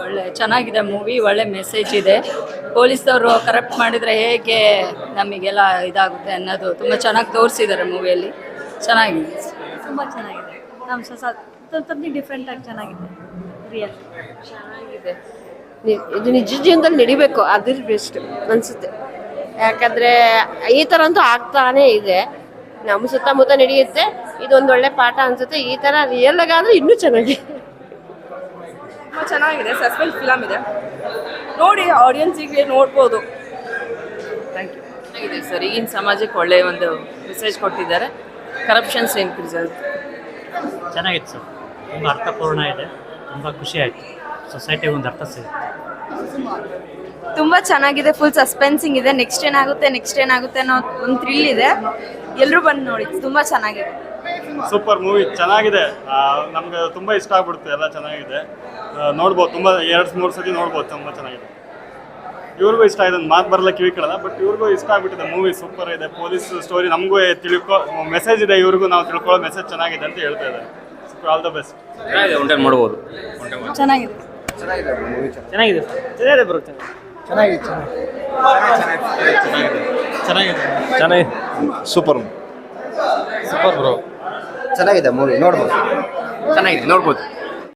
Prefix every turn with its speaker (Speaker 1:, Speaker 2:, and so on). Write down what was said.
Speaker 1: ಒಳ್ಳೆ ಚೆನ್ನಾಗಿದೆ ಮೂವಿ, ಒಳ್ಳೆ ಮೆಸೇಜ್ ಇದೆ. ಪೊಲೀಸ್ದವರು ಕರಪ್ಟ್ ಮಾಡಿದರೆ ಹೇಗೆ ನಮಗೆಲ್ಲ ಇದಾಗುತ್ತೆ ಅನ್ನೋದು ತುಂಬ ಚೆನ್ನಾಗಿ ತೋರಿಸಿದ್ದಾರೆ ಮೂವಿಯಲ್ಲಿ. ಚೆನ್ನಾಗಿದೆ,
Speaker 2: ತುಂಬ ಚೆನ್ನಾಗಿದೆ. ನಮ್ಮ ಸ್ವಲ್ಪ ಡಿಫ್ರೆಂಟಾಗಿ ಚೆನ್ನಾಗಿದೆ. ರಿಯಲ್
Speaker 3: ಚೆನ್ನಾಗಿದೆ. ಇದು ನಿಜ ಜೀವನದಲ್ಲಿ ನಡಿಬೇಕು, ಅದ್ರ ಬೆಸ್ಟ್ ಅನಿಸುತ್ತೆ. ಯಾಕಂದರೆ ಈ ಥರ ಅಂತೂ ಆಗ್ತಾನೇ ಇದೆ, ನಮ್ಮ ಸುತ್ತಮುತ್ತ ನಡೆಯುತ್ತೆ. ಇದೊಂದು ಒಳ್ಳೆ ಪಾಠ ಅನಿಸುತ್ತೆ. ಈ ಥರ ರಿಯಲ್ ಆಗಾದರೆ ಇನ್ನೂ ಚೆನ್ನಾಗಿ.
Speaker 4: ತುಂಬ ಚೆನ್ನಾಗಿದೆ, ಸಸ್ಪೆನ್ಸ್ ಫಿಲಮ್ ಇದೆ, ನೋಡಿ ಆಡಿಯನ್ಸಿಗೆ ನೋಡ್ಬೋದು. Thank you.
Speaker 5: ಚೆನ್ನಾಗಿದೆ ಸರ್, ಈಗಿನ ಸಮಾಜಕ್ಕೆ ಒಳ್ಳೆಯ ಒಂದು ಮೆಸೇಜ್ ಕೊಟ್ಟಿದ್ದಾರೆ. ಕರಪ್ಷನ್ಸ್ ಇನ್ಕ್ರೀಸ್ ಆಗುತ್ತೆ.
Speaker 6: ಚೆನ್ನಾಗಿತ್ತು ಸರ್, ತುಂಬ ಅರ್ಥಪೂರ್ಣ ಇದೆ. ತುಂಬ ಖುಷಿ ಆಯಿತು. ಸೊಸೈಟಿಗೆ ಒಂದು ಅರ್ಥ ಸಿಗುತ್ತೆ.
Speaker 2: ತುಂಬ ಚೆನ್ನಾಗಿದೆ. ಫುಲ್ ಸಸ್ಪೆನ್ಸಿಂಗ್ ಇದೆ. ನೆಕ್ಸ್ಟ್ ಏನಾಗುತ್ತೆ ಅನ್ನೋ ಒಂದು ಥ್ರಿಲ್ ಇದೆ. ಎಲ್ಲರೂ ಬಂದು ನೋಡಿ, ತುಂಬ ಚೆನ್ನಾಗಿದೆ.
Speaker 7: ಸೂಪರ್ ಮೂವಿ, ಚೆನ್ನಾಗಿದೆ. ನಮ್ಗೆ ತುಂಬ ಇಷ್ಟ ಆಗ್ಬಿಡುತ್ತೆ, ಎಲ್ಲ ಚೆನ್ನಾಗಿದೆ. ನೋಡ್ಬೋದು, ತುಂಬ 2-3 ಸತಿ ನೋಡ್ಬೋದು, ತುಂಬ ಚೆನ್ನಾಗಿದೆ. ಇವ್ರಿಗೂ ಇಷ್ಟ ಆಗಿದೆ, ಮಾತು ಬರಲ್ಲ ಕಿವಿ ಕೇಳಲ್ಲ, ಬಟ್ ಇವ್ರಿಗೂ ಇಷ್ಟ ಆಗ್ಬಿಟ್ಟಿದೆ ಮೂವಿ. ಸೂಪರ್ ಇದೆ, ಪೊಲೀಸ್ ಸ್ಟೋರಿ ನಮಗೂ ಮೆಸೇಜ್ ಇದೆ, ಇವ್ರಿಗೂ ನಾವು ತಿಳ್ಕೊಳ್ಳೋ ಮೆಸೇಜ್ ಚೆನ್ನಾಗಿದೆ ಅಂತ ಹೇಳ್ತಾ ಇದ್ದಾರೆ. All the best.
Speaker 8: ಚೆನ್ನಾಗಿದೆ, ಮಾಡ್ಬೋದು.
Speaker 2: ಚೆನ್ನಾಗಿದೆ.
Speaker 6: ಚೆನ್ನಾಗಿದೆ ಸರ್, ಚೆನ್ನಾಗಿದೆ ಬ್ರೋ, ಚೆನ್ನಾಗಿದೆ.
Speaker 8: Super bro.
Speaker 9: ಚೆನ್ನಾಗಿದೆ ಮೂವಿ, ನೋಡ್ಬೋದು.
Speaker 8: ಚೆನ್ನಾಗಿದೆ, ನೋಡ್ಬೋದು.